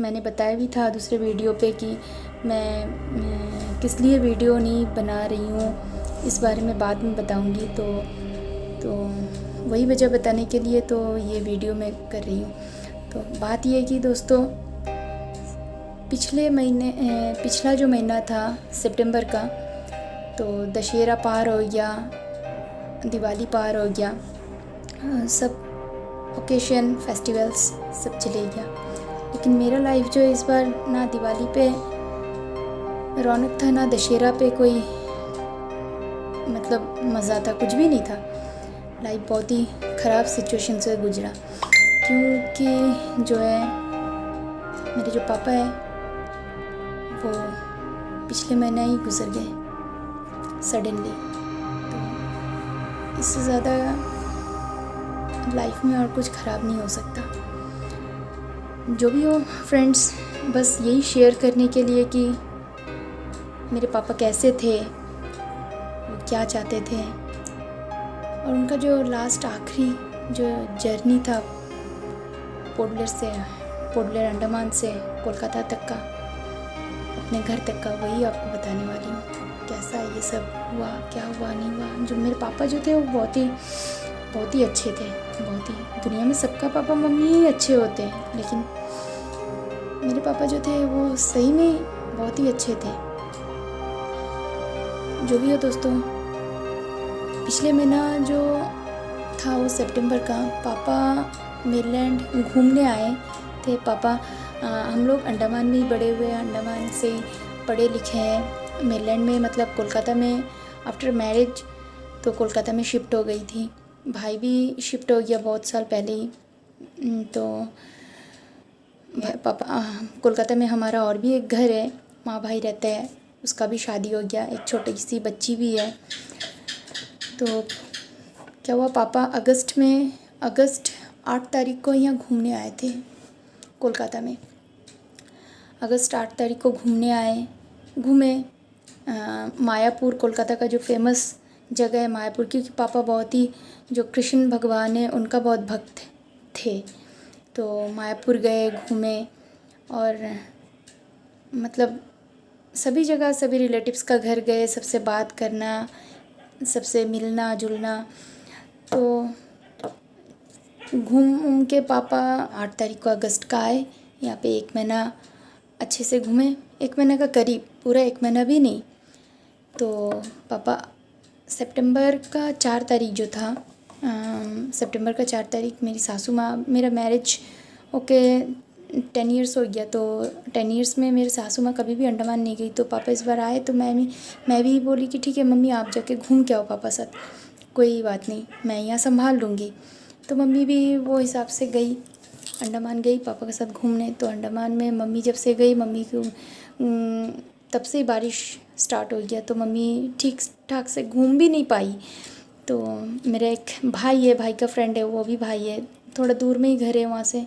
मैंने बताया भी था दूसरे वीडियो पे कि मैं किस लिए वीडियो नहीं बना रही हूँ, इस बारे में बाद में बताऊँगी। तो वही वजह बताने के लिए तो ये वीडियो मैं कर रही हूँ। तो बात ये है कि दोस्तों, पिछला जो महीना था सितंबर का, तो दशहरा पार हो गया, दिवाली पार हो गया, सब ओकेशन फेस्टिवल्स सब चले गया। लेकिन मेरा लाइफ जो इस बार ना दिवाली पे रौनक था, ना दशहरा पे कोई मतलब मज़ा था, कुछ भी नहीं था। लाइफ बहुत ही ख़राब सिचुएशन से गुजरा, क्योंकि जो है मेरे जो पापा है वो पिछले महीना ही गुजर गए सडनली। तो इससे ज़्यादा लाइफ में और कुछ ख़राब नहीं हो सकता। जो भी हो फ्रेंड्स, बस यही शेयर करने के लिए कि मेरे पापा कैसे थे, वो क्या चाहते थे, और उनका जो लास्ट आखिरी जो जर्नी था पोर्टब्लेयर अंडमान से कोलकाता तक का, अपने घर तक का, वही आपको बताने वाली हूँ। कैसा ये सब हुआ, क्या हुआ, नहीं हुआ। जो मेरे पापा जो थे वो बहुत ही अच्छे थे, बहुत ही। दुनिया में सबका पापा मम्मी ही अच्छे होते हैं, लेकिन मेरे पापा जो थे वो सही में बहुत ही अच्छे थे। जो भी हो दोस्तों, पिछले महीना जो था वो सितंबर का, पापा मेरलैंड घूमने आए थे। पापा हम लोग अंडमान में ही बड़े हुए हैं, अंडमान से ही पढ़े लिखे हैं। मेरलैंड में मतलब कोलकाता में आफ्टर मैरिज तो कोलकाता में शिफ्ट हो गई थी। भाई भी शिफ्ट हो गया बहुत साल पहले ही। तो पापा कोलकाता में हमारा और भी एक घर है, माँ भाई रहते हैं, उसका भी शादी हो गया, एक छोटी सी बच्ची भी है। तो क्या हुआ, पापा अगस्त 8 तारीख को यहाँ घूमने आए थे कोलकाता में। अगस्त 8 तारीख को घूमे मायापुर, कोलकाता का जो फेमस जगह है मायापुर, क्योंकि पापा बहुत ही जो कृष्ण भगवान है उनका बहुत भक्त थे। तो मायापुर गए, घूमे, और मतलब सभी जगह सभी रिलेटिव्स का घर गए, सबसे बात करना, सबसे मिलना जुलना। तो घूम के पापा 8 तारीख को अगस्त का आए यहाँ पे। 1 महीना अच्छे से घूमे, 1 महीने का करीब, पूरा 1 महीना भी नहीं। तो पापा सितंबर का 4 तारीख जो था, सितंबर का 4 तारीख मेरी सासू माँ, मेरा मैरिज ओके 10 इयर्स हो गया। तो 10 इयर्स में मेरी सासू माँ कभी भी अंडमान नहीं गई। तो पापा इस बार आए तो मैं भी बोली कि ठीक है मम्मी, आप जाके घूम के आओ पापा साथ, कोई बात नहीं, मैं यहाँ संभाल लूँगी। तो मम्मी भी वो हिसाब से गई, अंडमान गई पापा के साथ घूमने। तो अंडमान में मम्मी जब से गई, मम्मी को तब से ही बारिश स्टार्ट हो गया, तो मम्मी ठीक ठाक से घूम भी नहीं पाई। तो मेरा एक भाई है, भाई का फ्रेंड है, वो भी भाई है, थोड़ा दूर में ही घर है वहाँ से।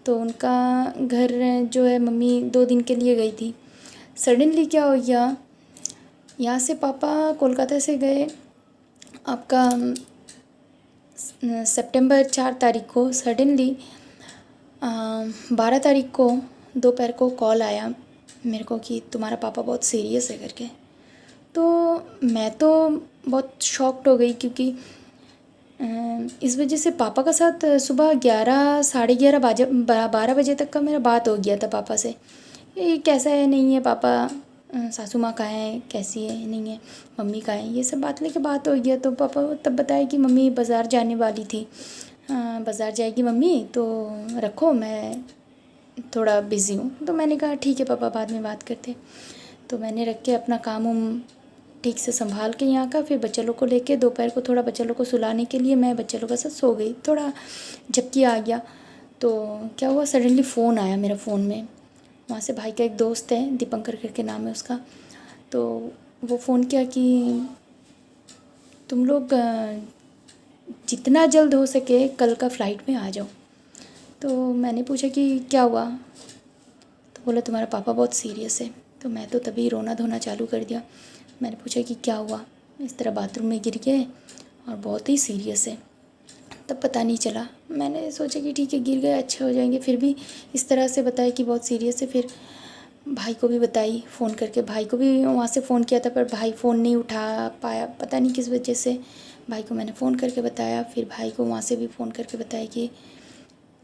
तो उनका घर जो है, मम्मी 2 दिन के लिए गई थी। सडनली क्या हो गया, यहाँ से पापा कोलकाता से गए आपका सितंबर 4 तारीख को। सडनली 12 तारीख को दोपहर को कॉल आया मेरे को कि तुम्हारा पापा बहुत सीरियस है करके। तो मैं तो बहुत शॉक्ड हो गई, क्योंकि इस वजह से पापा का साथ सुबह 11 साढ़े 11 बजे 12 बजे तक का मेरा बात हो गया था पापा से। ये कैसा है, नहीं है पापा, सासू माँ कहाँ है, कैसी है, नहीं है, मम्मी कहाँ है, ये सब बात लेके बात हो गया। तो पापा तब बताया कि मम्मी बाज़ार जाने वाली थी, बाज़ार जाएगी मम्मी, तो रखो, मैं थोड़ा बिज़ी हूँ। तो मैंने कहा ठीक है पापा, बाद में बात करते। तो मैंने रख के अपना काम ठीक से संभाल के यहाँ का, फिर बच्चे लोग को लेके दोपहर को थोड़ा बच्चे लोग को सुलाने के लिए मैं बच्चे लोग के साथ सो गई। थोड़ा झपकी आ गया तो क्या हुआ, सडनली फ़ोन आया मेरा फ़ोन में। वहाँ से भाई का एक दोस्त है, दीपंकर करके नाम है उसका। तो वो फ़ोन किया कि तुम लोग जितना जल्द हो सके कल का फ़्लाइट में आ जाओ। तो मैंने पूछा कि क्या हुआ, तो बोला तुम्हारा पापा बहुत सीरियस है। तो मैं तो तभी रोना धोना चालू कर दिया। मैंने पूछा कि क्या हुआ, इस तरह बाथरूम में गिर गए और बहुत ही सीरियस है। तब पता नहीं चला मैंने सोचा कि ठीक है गिर गए अच्छे हो जाएंगे, फिर भी इस तरह से बताया कि बहुत सीरियस है। फिर भाई को भी बताई फ़ोन करके, भाई को भी वहाँ से फ़ोन किया था पर भाई फ़ोन नहीं उठा पाया, पता नहीं किस वजह से। भाई को मैंने फ़ोन करके बताया, फिर भाई को वहाँ से भी फ़ोन करके बताया कि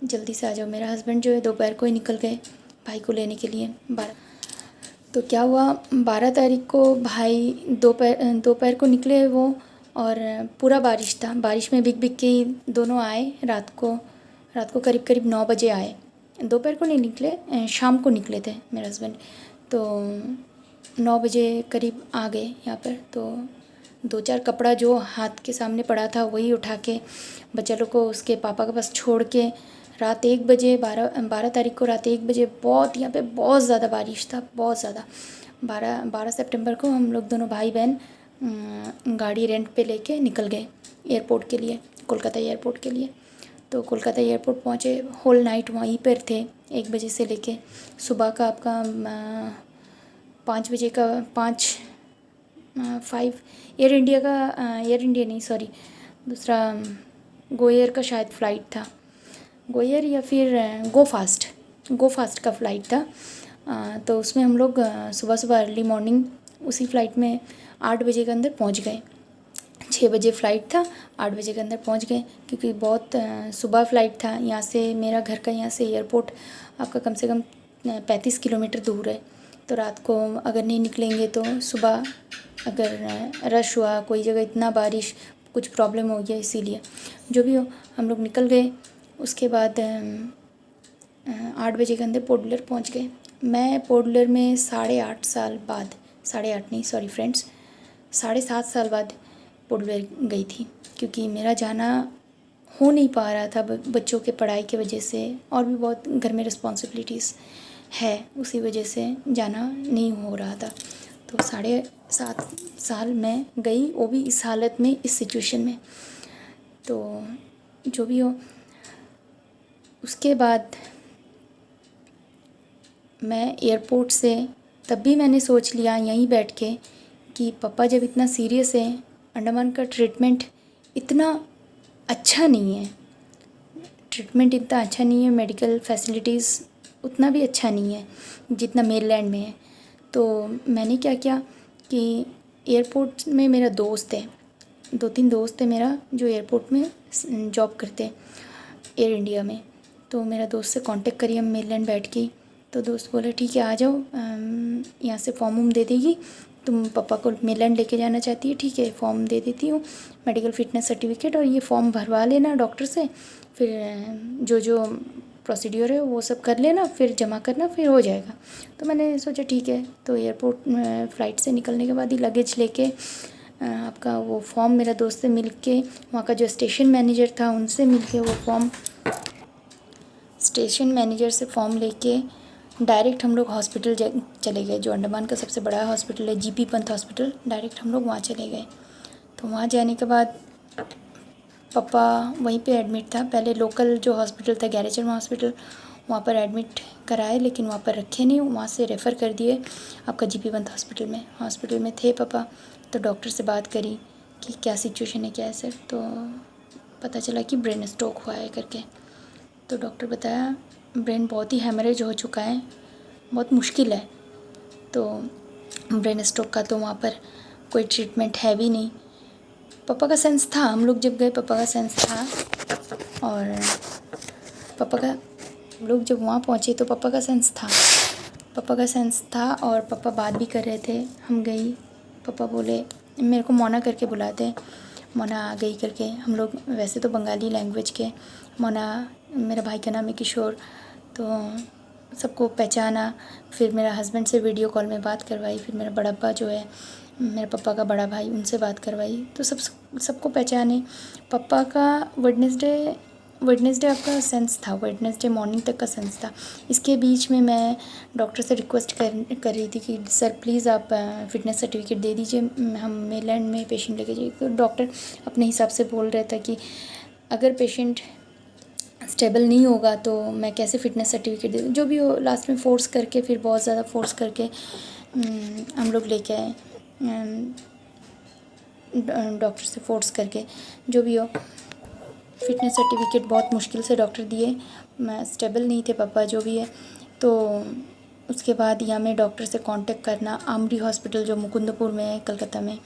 जल्दी से आ जाओ। मेरा हस्बैंड जो है दोपहर को ही निकल गए भाई को लेने के लिए 12। तो क्या हुआ, 12 तारीख को भाई दोपहर को निकले वो, और पूरा बारिश था, बारिश में भीग भीग के ही दोनों आए। रात को करीब करीब 9 बजे आए। दोपहर को नहीं निकले, शाम को निकले थे मेरे हस्बैंड। तो 9 बजे करीब आ गए यहाँ पर। तो 2-4 कपड़ा जो हाथ के सामने पड़ा था वही उठा के बच्चा लोग को उसके पापा के पास छोड़ के रात 1 बजे, 12 तारीख को रात 1 बजे, बहुत यहाँ पे बहुत ज़्यादा बारिश था, बहुत ज़्यादा। 12 सितंबर को हम लोग दोनों भाई बहन गाड़ी रेंट पे लेके निकल गए एयरपोर्ट के लिए, कोलकाता एयरपोर्ट के लिए। तो कोलकाता एयरपोर्ट पहुँचे, होल नाइट वहीं पर थे, 1 बजे से लेके सुबह का आपका 5 बजे का 5 एयर इंडिया का, एयर इंडिया नहीं सॉरी, दूसरा गो एयर का शायद फ़्लाइट था, गो एयर या फिर गो फास्ट का फ़्लाइट था। तो उसमें हम लोग सुबह सुबह अर्ली मॉर्निंग उसी फ़्लाइट में 8 बजे के अंदर पहुंच गए। 6 बजे फ़्लाइट था, 8 बजे के अंदर पहुंच गए, क्योंकि बहुत सुबह फ़्लाइट था। यहाँ से मेरा घर का, यहाँ से एयरपोर्ट आपका कम से कम 35 किलोमीटर दूर है। तो रात को अगर नहीं निकलेंगे तो सुबह अगर रश हुआ कोई जगह, इतना बारिश, कुछ प्रॉब्लम हो गया, इसीलिए जो भी हो हम लोग निकल गए। उसके बाद 8 बजे के अंदर पोर्ट ब्लेयर पहुँच गए। मैं पोर्ट ब्लेयर में 8.5 साल बाद, 8.5 नहीं सॉरी फ्रेंड्स, 7.5 साल बाद पोर्ट ब्लेयर गई थी, क्योंकि मेरा जाना हो नहीं पा रहा था बच्चों के पढ़ाई की वजह से, और भी बहुत घर में रिस्पॉन्सिबिलिटीज़ है, उसी वजह से जाना नहीं हो रहा था। तो 7.5 साल मैं गई, वो भी इस हालत में, इस सिचुएशन में। तो जो भी हो, उसके बाद मैं एयरपोर्ट से, तब भी मैंने सोच लिया यहीं बैठ के कि पापा जब इतना सीरियस है, अंडमान का ट्रीटमेंट इतना अच्छा नहीं है, मेडिकल फैसिलिटीज़ उतना भी अच्छा नहीं है जितना मेनलैंड में है। तो मैंने क्या किया कि एयरपोर्ट में मेरा दोस्त है, 2-3 दोस्त है मेरा जो एयरपोर्ट में जॉब करते हैं एयर इंडिया में। तो मेरा दोस्त से कांटेक्ट करी हम मेनलैंड बैठ के। तो दोस्त बोला ठीक है आ जाओ, यहाँ से फॉर्म दे देगी, तुम पापा को मेनलैंड लेके जाना चाहती है, ठीक है फॉर्म दे देती हूँ, मेडिकल फिटनेस सर्टिफिकेट, और ये फॉर्म भरवा लेना डॉक्टर से, फिर जो प्रोसीड्यूर है वो सब कर लेना, फिर जमा करना, फिर हो जाएगा। तो मैंने सोचा ठीक है। तो एयरपोर्ट फ़्लाइट से निकलने के बाद ही लगेज लेके आपका वो फॉर्म मेरा दोस्त से मिल के, वहाँ का जो स्टेशन मैनेजर था उनसे मिल के वो फॉर्म, स्टेशन मैनेजर से फॉर्म लेके डायरेक्ट हम लोग हॉस्पिटल चले गए, जो अंडमान का सबसे बड़ा हॉस्पिटल है, जीपी पंत हॉस्पिटल। डायरेक्ट हम लोग वहाँ चले गए। तो वहाँ जाने के बाद पापा वहीं पे एडमिट था, पहले लोकल जो हॉस्पिटल था गैरेचर हॉस्पिटल, वहाँ पर एडमिट कराए, लेकिन वहाँ पर रखे नहीं, वहाँ से रेफ़र कर दिए आपका जीपी पंत हॉस्पिटल में थे पापा। तो डॉक्टर से बात करी कि क्या सिचुएशन है, क्या है सर। तो पता चला कि ब्रेन स्ट्रोक हुआ है करके। तो डॉक्टर बताया ब्रेन बहुत ही हैमरेज हो चुका है, बहुत मुश्किल है। तो ब्रेन स्ट्रोक का तो वहाँ पर कोई ट्रीटमेंट है भी नहीं। पापा का सेंस था, हम लोग जब गए पापा का सेंस था, और हम लोग जब वहाँ पहुँचे तो पापा का सेंस था, और पापा बात भी कर रहे थे। हम गई, पापा बोले, मेरे को मोना करके बुलाते, मोना आ गई करके। हम लोग वैसे तो बंगाली लैंग्वेज के, मोना, मेरा भाई का नाम है किशोर, तो सबको पहचाना। फिर मेरा हस्बैंड से वीडियो कॉल में बात करवाई, फिर मेरा बड़ा अब्बा जो है मेरे पापा का बड़ा भाई, उनसे बात करवाई। तो सबको पहचाने। पापा का वेडनेसडे आपका सेंस था, वेडनेसडे मॉर्निंग तक का सेंस था। इसके बीच में मैं डॉक्टर से रिक्वेस्ट कर रही थी कि सर प्लीज़ आप फिटनेस सर्टिफिकेट दे दीजिए, हम मेनलैंड में पेशेंट लेके जाइए। तो डॉक्टर अपने हिसाब से बोल रहा था कि अगर पेशेंट स्टेबल नहीं होगा तो मैं कैसे फ़िटनेस सर्टिफिकेट दे दूँ। जो भी हो, लास्ट में फ़ोर्स करके, फिर बहुत ज़्यादा फ़ोर्स करके हम लोग लेके आए, डॉक्टर से फ़ोर्स करके। जो भी हो, फिटनेस सर्टिफिकेट बहुत मुश्किल से डॉक्टर दिए, मैं स्टेबल नहीं थे पापा जो भी है। तो उसके बाद यहाँ में डॉक्टर से कांटेक्ट करना, आमरी हॉस्पिटल जो मुकुंदपुर में है कलकत्ता में,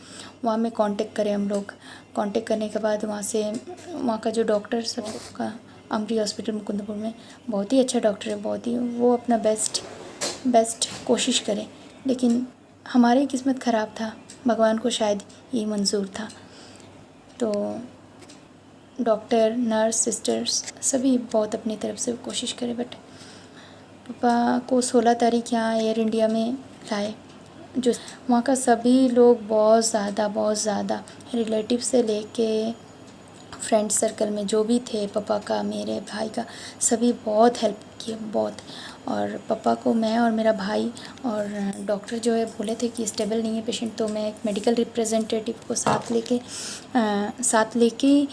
वहाँ में कांटेक्ट करें हम लोग। कांटेक्ट करने के बाद वहाँ का जो डॉक्टर सब का, आमरी हॉस्पिटल मुकुंदपुर में बहुत ही अच्छा डॉक्टर है, बहुत ही, वो अपना बेस्ट कोशिश करे। लेकिन हमारी किस्मत ख़राब था, भगवान को शायद ये मंजूर था। तो डॉक्टर, नर्स, सिस्टर्स सभी बहुत अपनी तरफ से कोशिश करे, बट पापा को 16 तारीख यहाँ एयर इंडिया में लाए। जो वहाँ का सभी लोग बहुत ज़्यादा रिलेटिव से लेके फ्रेंड सर्कल में जो भी थे, पापा का, मेरे भाई का, सभी बहुत हेल्प किए, बहुत। और पापा को मैं और मेरा भाई और डॉक्टर जो है बोले थे कि स्टेबल नहीं है पेशेंट, तो मैं एक मेडिकल रिप्रेजेंटेटिव को साथ लेके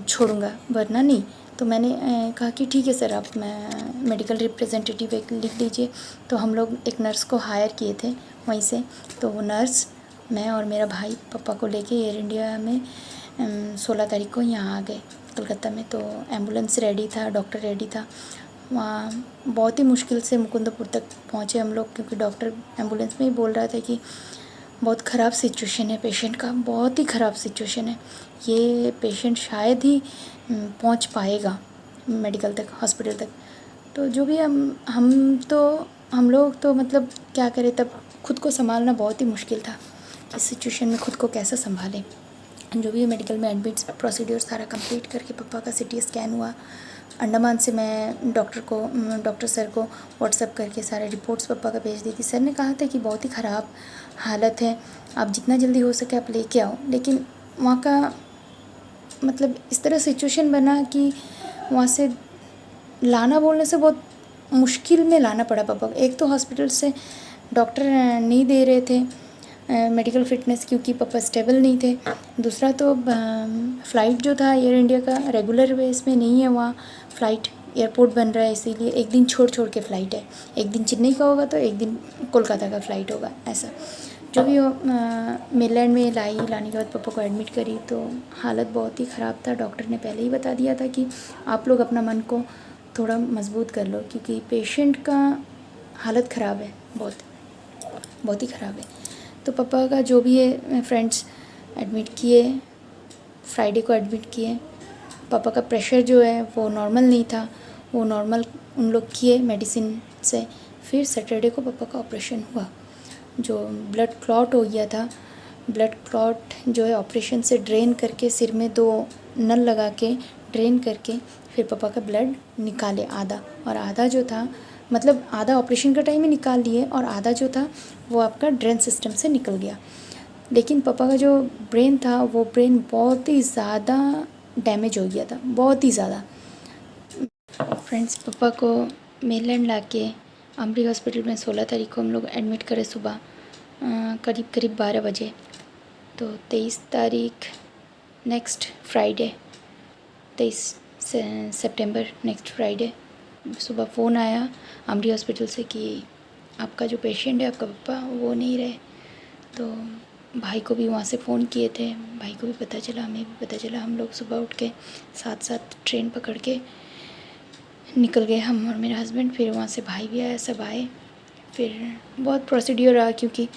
छोड़ूंगा, वरना नहीं। तो मैंने कहा कि ठीक है सर, आप मेडिकल रिप्रेजेंटेटिव एक लिख लीजिए। तो हम लोग एक नर्स को हायर किए थे वहीं से। तो वो नर्स, मैं और मेरा भाई पापा को लेके एयर इंडिया में 16 तारीख को यहाँ आ गए कलकत्ता में। तो एम्बुलेंस रेडी था, डॉक्टर रेडी था। वहाँ बहुत ही मुश्किल से मुकुंदपुर तक पहुँचे हम लोग, क्योंकि डॉक्टर एम्बुलेंस में ही बोल रहा था कि बहुत ख़राब सिचुएशन है पेशेंट का, बहुत ही ख़राब सिचुएशन है, ये पेशेंट शायद ही पहुँच पाएगा मेडिकल तक, हॉस्पिटल तक। तो जो भी हम लोग तो मतलब क्या करें, तब खुद को संभालना बहुत ही मुश्किल था। इस सिचुएशन में खुद को कैसे संभालें। जो भी मेडिकल में एडमिट्स प्रोसीड्यूर सारा कंप्लीट करके पापा का सिटी स्कैन हुआ। अंडमान से मैं डॉक्टर सर को व्हाट्सएप करके सारे रिपोर्ट्स पापा का भेज दी थी। सर ने कहा था कि बहुत ही ख़राब हालत है, आप जितना जल्दी हो सके आप लेके आओ। लेकिन वहाँ का मतलब इस तरह सिचुएशन बना कि वहाँ से लाना बोलने से बहुत मुश्किल में लाना पड़ा पापा को। एक तो हॉस्पिटल से डॉक्टर नहीं दे रहे थे मेडिकल फ़िटनेस, क्योंकि पापा स्टेबल नहीं थे। दूसरा तो फ़्लाइट जो था एयर इंडिया का रेगुलर बेस में नहीं है, वहाँ फ़्लाइट एयरपोर्ट बन रहा है, इसीलिए एक दिन छोड़ के फ़्लाइट है। एक दिन चेन्नई का होगा तो एक दिन कोलकाता का फ़्लाइट होगा, ऐसा। जो भी हो, मेनलैंड में लाने के बाद पापा को एडमिट करी तो हालत बहुत ही ख़राब था। डॉक्टर ने पहले ही बता दिया था कि आप लोग अपना मन को थोड़ा मजबूत कर लो, क्योंकि पेशेंट का हालत ख़राब है, बहुत ही ख़राब है। तो पापा का जो भी है फ्रेंड्स एडमिट किए, फ्राइडे को एडमिट किए। पापा का प्रेशर जो है वो नॉर्मल नहीं था, वो नॉर्मल उन लोग किए मेडिसिन से। फिर सैटरडे को पापा का ऑपरेशन हुआ, जो ब्लड क्लॉट हो गया था। ब्लड क्लॉट जो है ऑपरेशन से ड्रेन करके, सिर में 2 नल लगा के ड्रेन करके फिर पापा का ब्लड निकाले आधा, और आधा जो था मतलब आधा ऑपरेशन का टाइम ही निकाल लिए, और आधा जो था वो आपका ड्रेन सिस्टम से निकल गया। लेकिन पापा का जो ब्रेन था वो ब्रेन बहुत ही ज़्यादा डैमेज हो गया था, बहुत ही ज़्यादा। फ्रेंड्स, पापा को मेनलैंड लाके आमरी हॉस्पिटल में 16 तारीख को हम लोग एडमिट करें सुबह करीब 12 बजे। तो 23 तारीख नेक्स्ट फ्राइडे, 23 सितंबर नेक्स्ट फ्राइडे सुबह फ़ोन आया आमरी हॉस्पिटल से कि आपका जो पेशेंट है, आपका पापा, वो नहीं रहे। तो भाई को भी वहाँ से फ़ोन किए थे, भाई को भी पता चला, हमें भी पता चला। हम लोग सुबह उठ के साथ ट्रेन पकड़ के निकल गए, हम और मेरा हस्बैंड। फिर वहाँ से भाई भी आया, सब आए। फिर बहुत प्रोसीड्यूर रहा, क्योंकि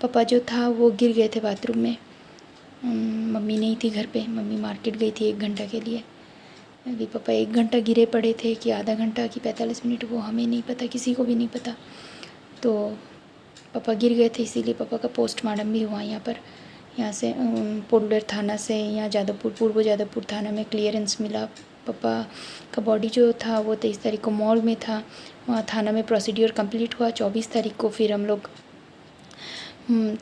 पापा जो था वो गिर गए थे बाथरूम में। मम्मी नहीं थी घर पे, मम्मी मार्केट गई थी 1 घंटा के लिए। अभी पापा 1 घंटा गिरे पड़े थे कि आधा घंटा कि 45 मिनट, वो हमें नहीं पता, किसी को भी नहीं पता। तो पापा गिर गए थे, इसीलिए पापा का पोस्टमार्टम भी हुआ यहाँ पर। यहाँ से पोडलर थाना से यहाँ पूर्व जादवपुर थाना में क्लियरेंस मिला। पापा का बॉडी जो था वो 23 तारीख को मॉर्ग में था, वहाँ थाना में प्रोसीड्यूर कंप्लीट हुआ। 24 तारीख को फिर हम लोग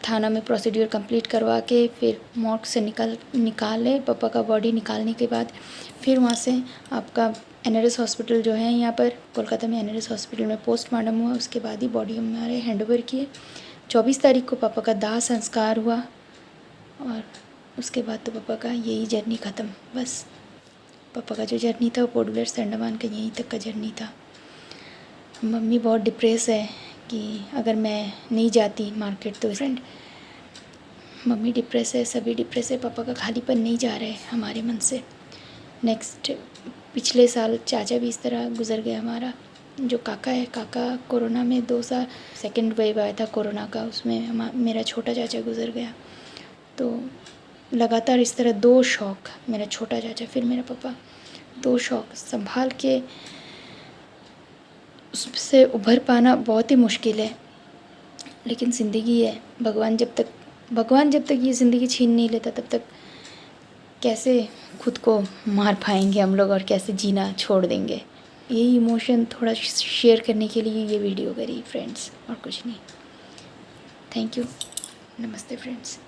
थाना में प्रोसीड्यूर कंप्लीट करवा के फिर मॉर्ग से निकाले पापा का बॉडी। निकालने के बाद फिर वहाँ से आपका NRS हॉस्पिटल जो है यहाँ पर कोलकाता में, NRS हॉस्पिटल में पोस्टमार्टम हुआ। उसके बाद ही बॉडी हमारे हैंडओवर किए। 24 तारीख को पापा का दाह संस्कार हुआ, और उसके बाद तो पापा का यही जर्नी ख़त्म। बस पापा का जो जर्नी था वो पोर्ट से अंडमान का यहीं तक का जर्नी था। मम्मी बहुत डिप्रेस है कि अगर मैं नहीं जाती मार्केट तो फ्रेंड, मम्मी डिप्रेस है, सभी डिप्रेस है। पापा का खालीपन नहीं जा रहा है हमारे मन से। नेक्स्ट पिछले साल चाचा भी इस तरह गुज़र गया हमारा। जो काका है, काका कोरोना में 2 साल सेकेंड वेव आया था कोरोना का, उसमें मेरा छोटा चाचा गुज़र गया। तो लगातार इस तरह 2 शौक, मेरा छोटा चाचा फिर मेरा पापा, 2 शौक संभाल के उससे उभर पाना बहुत ही मुश्किल है। लेकिन ज़िंदगी है, भगवान जब तक ये ज़िंदगी छीन नहीं लेता तब तक कैसे खुद को मार पाएंगे हम लोग और कैसे जीना छोड़ देंगे। यही इमोशन थोड़ा शेयर करने के लिए ये वीडियो करी फ्रेंड्स, और कुछ नहीं। Thank you. नमस्ते फ्रेंड्स।